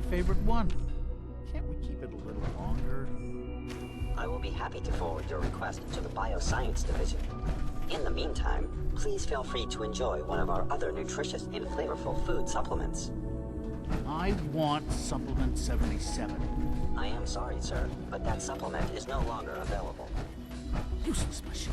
favorite one. Can't we keep it a little longer? I will be happy to forward your request to the Bioscience Division. In the meantime, please feel free to enjoy one of our other nutritious and flavorful food supplements. I want Supplement 77. I am sorry, sir, but that supplement is no longer available. Useless machine.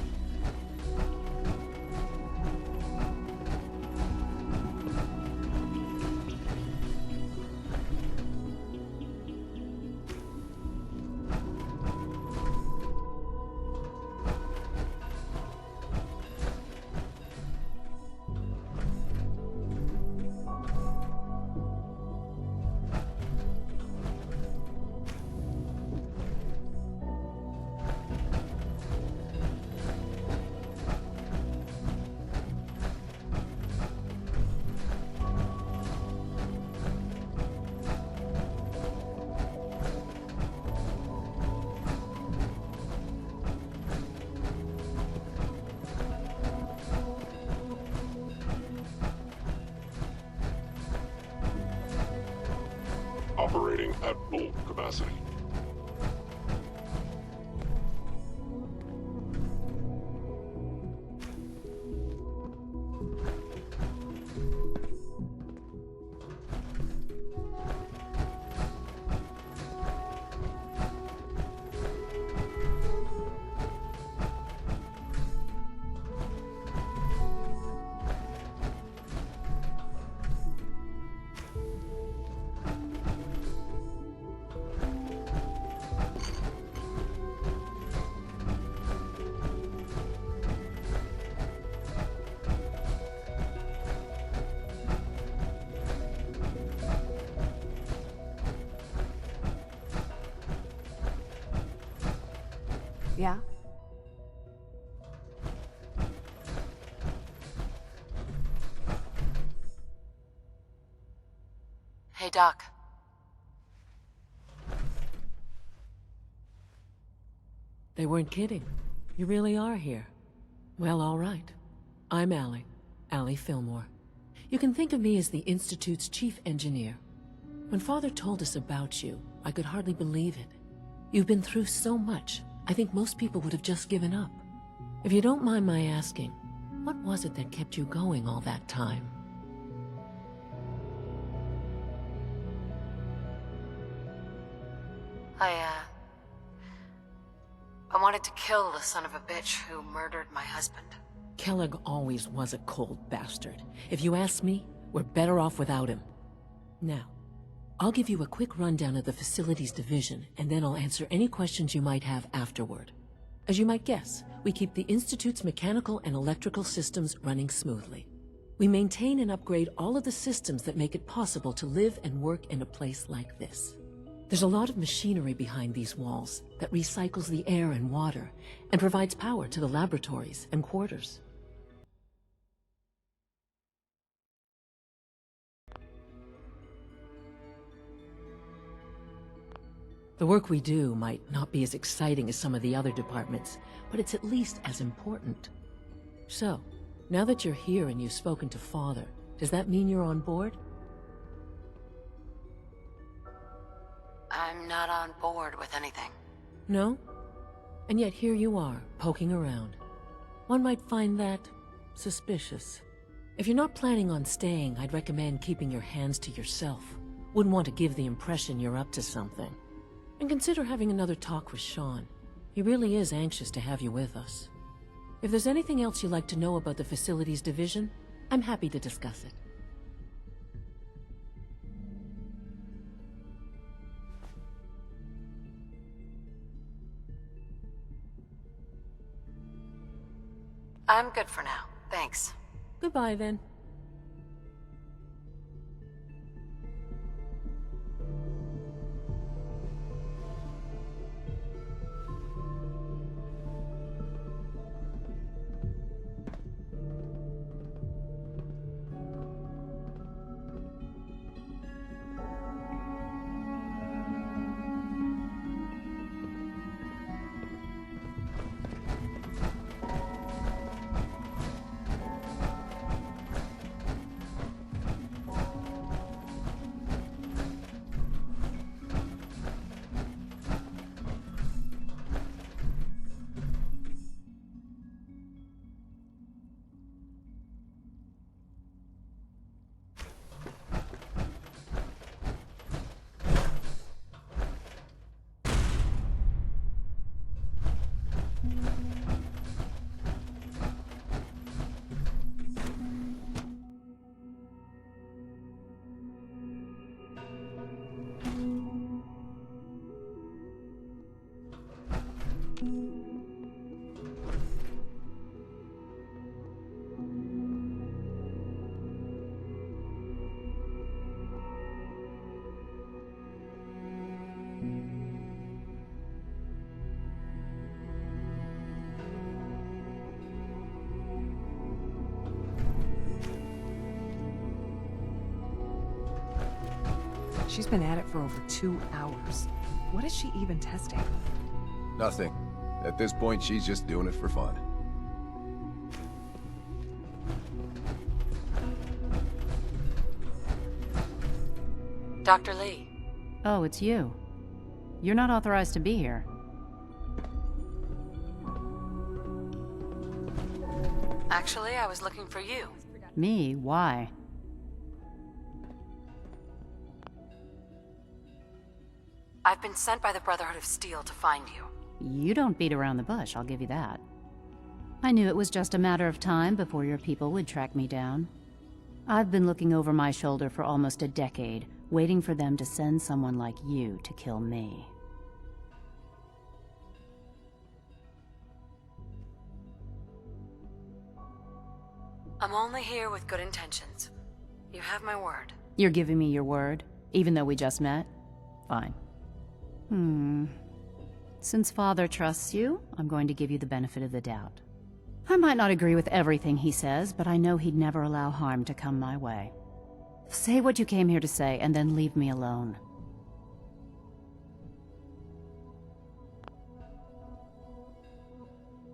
Operating at full capacity. Yeah? Hey, Doc. They weren't kidding. You really are here. Well, all right. I'm Allie Fillmore. You can think of me as the Institute's chief engineer. When Father told us about you, I could hardly believe it. You've been through so much, I think most people would have just given up. If you don't mind my asking, what was it that kept you going all that time? I wanted to kill the son of a bitch who murdered my husband. Kellogg always was a cold bastard. If you ask me, we're better off without him. Now, I'll give you a quick rundown of the Facilities Division, and then I'll answer any questions you might have afterward. As you might guess, we keep the Institute's mechanical and electrical systems running smoothly. We maintain and upgrade all of the systems that make it possible to live and work in a place like this. There's a lot of machinery behind these walls that recycles the air and water and provides power to the laboratories and quarters. The work we do might not be as exciting as some of the other departments, but it's at least as important. So, now that you're here and you've spoken to Father, does that mean you're on board? I'm not on board with anything. No? And yet here you are, poking around. One might find that suspicious. If you're not planning on staying, I'd recommend keeping your hands to yourself. Wouldn't want to give the impression you're up to something. And consider having another talk with Sean. He really is anxious to have you with us. If there's anything else you'd like to know about the Facilities Division, I'm happy to discuss it. I'm good for now. Thanks. Goodbye, then. She's been at it for over 2 hours. What is she even testing? Nothing. At this point, she's just doing it for fun. Dr. Lee. Oh, it's you. You're not authorized to be here. Actually, I was looking for you. Me? Why? I've been sent by the Brotherhood of Steel to find you. You don't beat around the bush, I'll give you that. I knew it was just a matter of time before your people would track me down. I've been looking over my shoulder for almost a decade, waiting for them to send someone like you to kill me. I'm only here with good intentions. You have my word. You're giving me your word, even though we just met? Fine. Since Father trusts you, I'm going to give you the benefit of the doubt. I might not agree with everything he says, but I know he'd never allow harm to come my way. Say what you came here to say, and then leave me alone.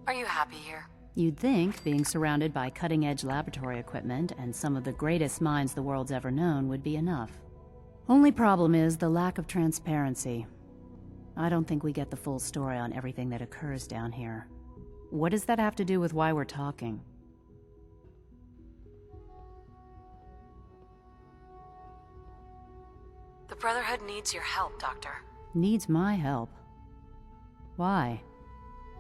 Are you happy here? You'd think being surrounded by cutting-edge laboratory equipment and some of the greatest minds the world's ever known would be enough. Only problem is the lack of transparency. I don't think we get the full story on everything that occurs down here. What does that have to do with why we're talking? The Brotherhood needs your help, Doctor. Needs my help. Why?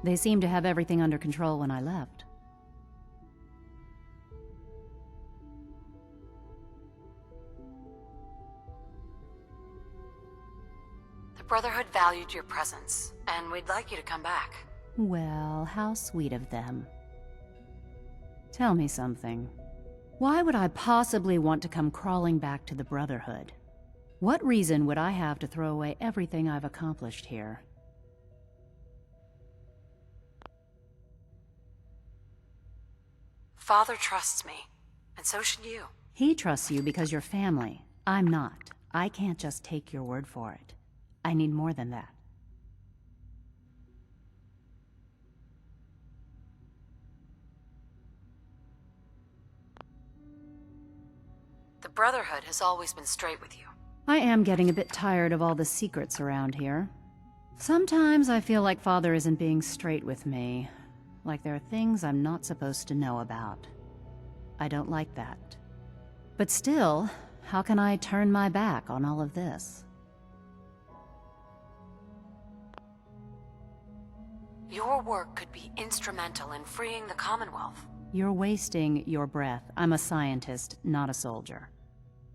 They seemed to have everything under control when I left. The Brotherhood valued your presence, and we'd like you to come back. Well, how sweet of them. Tell me something. Why would I possibly want to come crawling back to the Brotherhood? What reason would I have to throw away everything I've accomplished here? Father trusts me, and so should you. He trusts you because you're family. I'm not. I can't just take your word for it. I need more than that. The Brotherhood has always been straight with you. I am getting a bit tired of all the secrets around here. Sometimes I feel like Father isn't being straight with me. Like there are things I'm not supposed to know about. I don't like that. But still, how can I turn my back on all of this? Your work could be instrumental in freeing the Commonwealth. You're wasting your breath. I'm a scientist, not a soldier.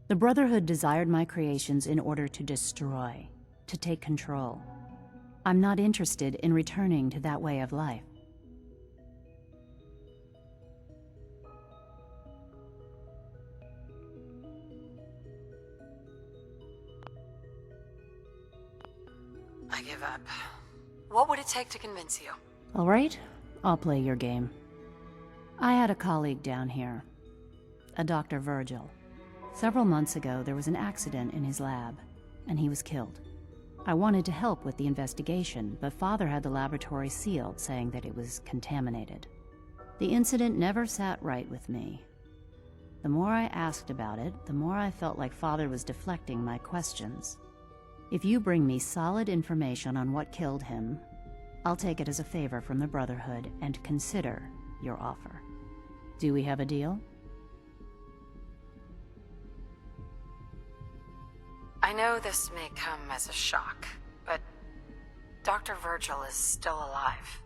The Brotherhood desired my creations in order to destroy, to take control. I'm not interested in returning to that way of life. I give up. What would it take to convince you? All right, I'll play your game. I had a colleague down here, a Dr. Virgil. Several months ago, there was an accident in his lab, and he was killed. I wanted to help with the investigation, but Father had the laboratory sealed, saying that it was contaminated. The incident never sat right with me. The more I asked about it, the more I felt like Father was deflecting my questions. If you bring me solid information on what killed him, I'll take it as a favor from the Brotherhood and consider your offer. Do we have a deal? I know this may come as a shock, but Dr. Virgil is still alive.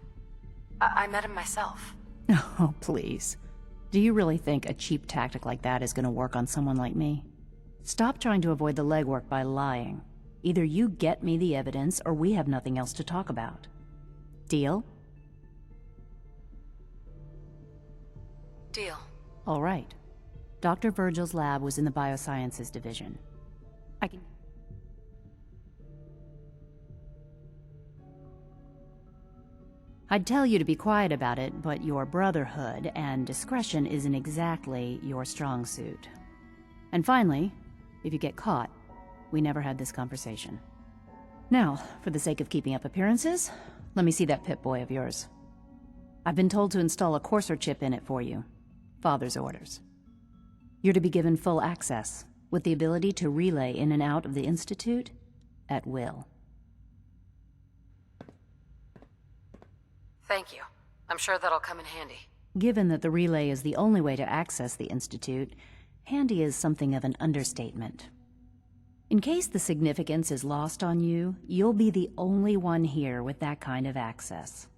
I met him myself. Oh, please. Do you really think a cheap tactic like that is going to work on someone like me? Stop trying to avoid the legwork by lying. Either you get me the evidence, or we have nothing else to talk about. Deal? Deal. All right. Dr. Virgil's lab was in the Biosciences Division. I'd tell you to be quiet about it, but your Brotherhood and discretion isn't exactly your strong suit. And finally, if you get caught, we never had this conversation. Now, for the sake of keeping up appearances, let me see that Pip-Boy of yours. I've been told to install a Courser chip in it for you. Father's orders. You're to be given full access, with the ability to relay in and out of the Institute at will. Thank you. I'm sure that'll come in handy. Given that the relay is the only way to access the Institute, handy is something of an understatement. In case the significance is lost on you, you'll be the only one here with that kind of access.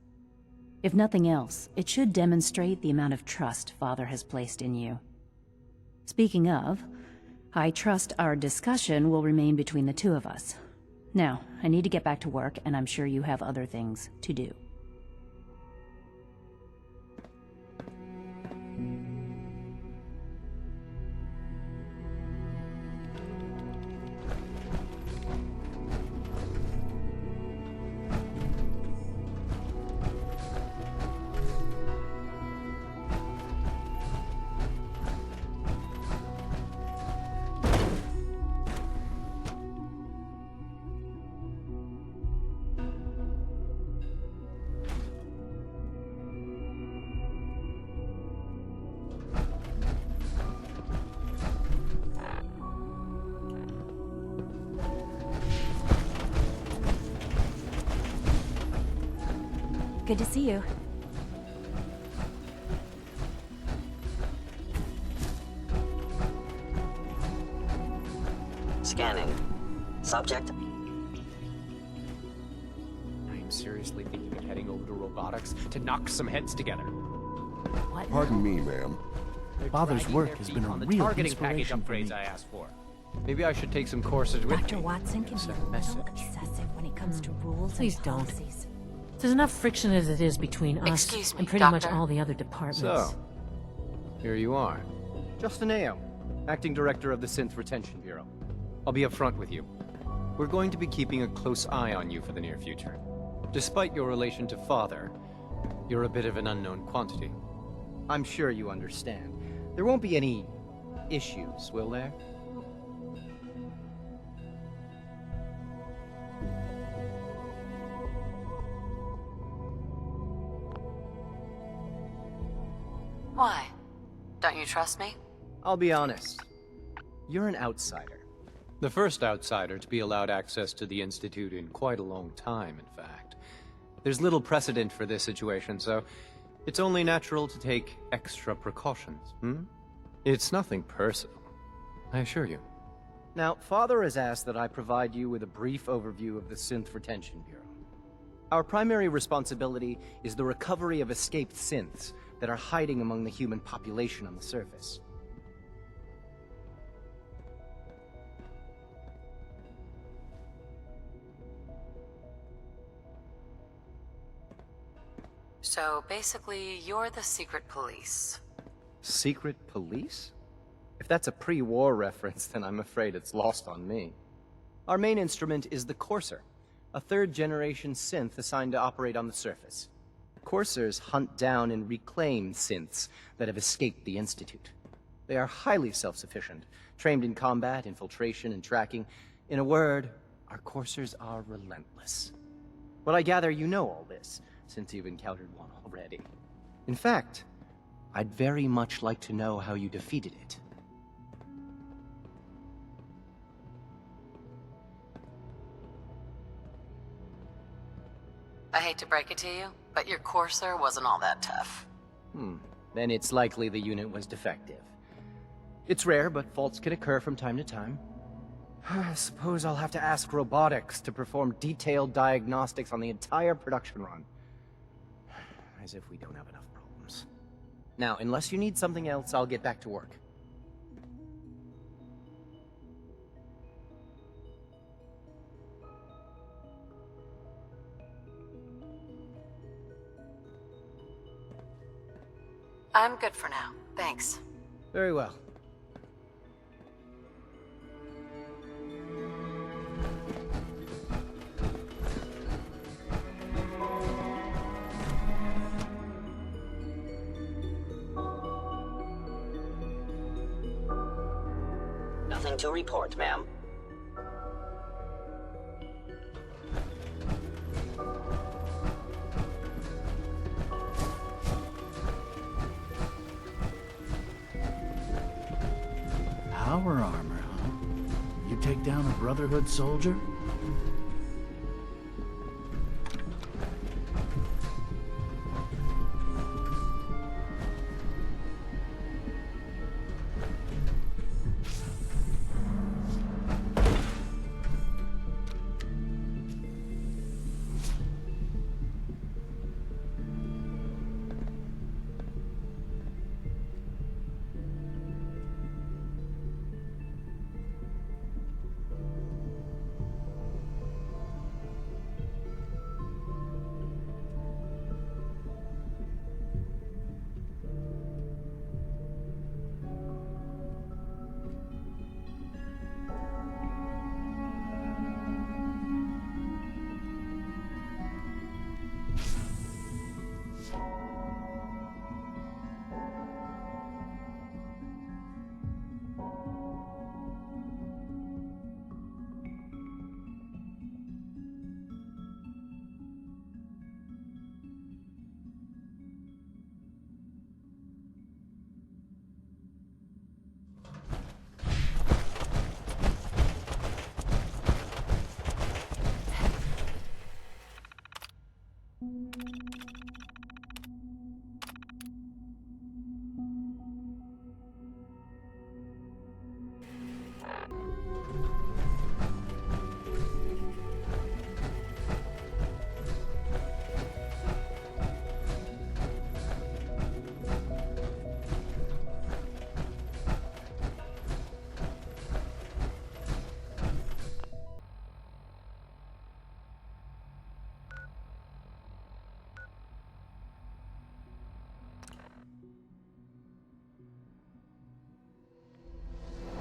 If nothing else, it should demonstrate the amount of trust Father has placed in you. Speaking of, I trust our discussion will remain between the two of us. Now, I need to get back to work, and I'm sure you have other things to do. Good to see you. Scanning. Subject. I'm seriously thinking of heading over to robotics to knock some heads together. What? Pardon me, ma'am. Father's Dragging work their has feet been a on the real targeting package inspiration for upgrades me. I asked for. Maybe I should take some courses with Dr. me. Watson can be Send a message. little excessive when it comes to rules Please and don't. policies. There's enough friction as it is between us Excuse me, and pretty much Doctor. all the other departments. So, here you are. Justin Ayo, Acting Director of the Synth Retention Bureau. I'll be upfront with you. We're going to be keeping a close eye on you for the near future. Despite your relation to Father, you're a bit of an unknown quantity. I'm sure you understand. There won't be any issues, will there? Why? Don't you trust me? I'll be honest. You're an outsider. The first outsider to be allowed access to the Institute in quite a long time, in fact. There's little precedent for this situation, so it's only natural to take extra precautions, It's nothing personal, I assure you. Now, Father has asked that I provide you with a brief overview of the Synth Retention Bureau. Our primary responsibility is the recovery of escaped synths that are hiding among the human population on the surface. So basically, you're the secret police. Secret police? If that's a pre-war reference, then I'm afraid it's lost on me. Our main instrument is the Courser, a third-generation synth assigned to operate on the surface. Coursers hunt down and reclaim synths that have escaped the Institute. They are highly self-sufficient, trained in combat, infiltration, and tracking. In a word, our Coursers are relentless. But I gather you know all this, since you've encountered one already. In fact, I'd very much like to know how you defeated it. I hate to break it to you, but your Courser wasn't all that tough. Then it's likely the unit was defective. It's rare, but faults can occur from time to time. I suppose I'll have to ask robotics to perform detailed diagnostics on the entire production run. As if we don't have enough problems. Now, unless you need something else, I'll get back to work. I'm good for now. Thanks. Very well. Nothing to report, ma'am. take down a Brotherhood soldier?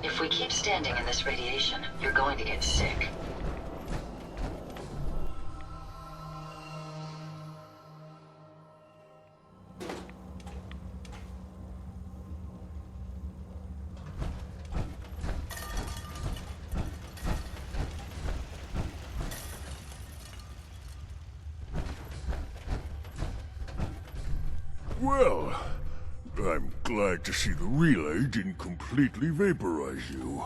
If we keep standing in this radiation, you're going to get sick. Well, I'm glad to see the relay didn't completely vaporize you.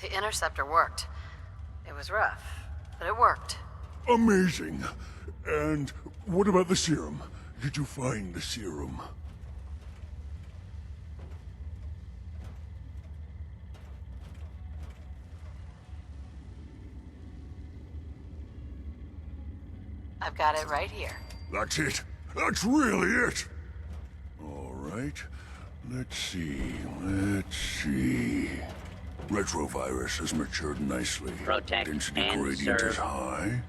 The interceptor worked. It was rough, but it worked. Amazing. And what about the serum? Did you find the serum? I've got it right here. That's it. That's really it. All right. Let's see. Retrovirus has matured nicely. Protect Density and gradient serve. is high.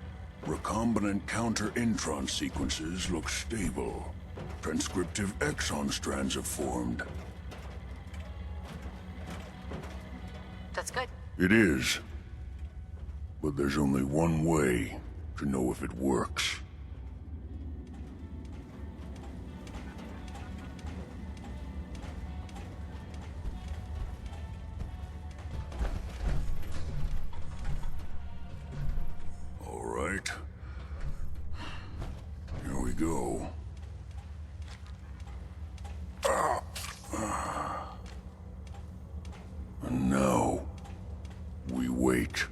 Recombinant counter-intron sequences look stable. Transcriptive exon strands have formed. That's good. It is. But there's only one way to know if it works. All right. Here we go. And now, we wait.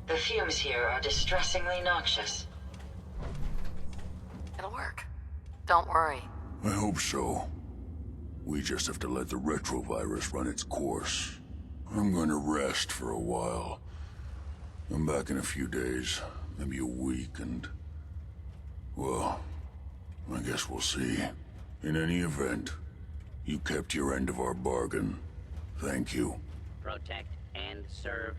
The fumes here are distressingly noxious. It'll work. Don't worry. I hope so. We just have to let the retrovirus run its course. I'm going to rest for a while. I'm back in a few days, maybe a week, and... well, I guess we'll see. In any event, you kept your end of our bargain. Thank you. Protect and serve.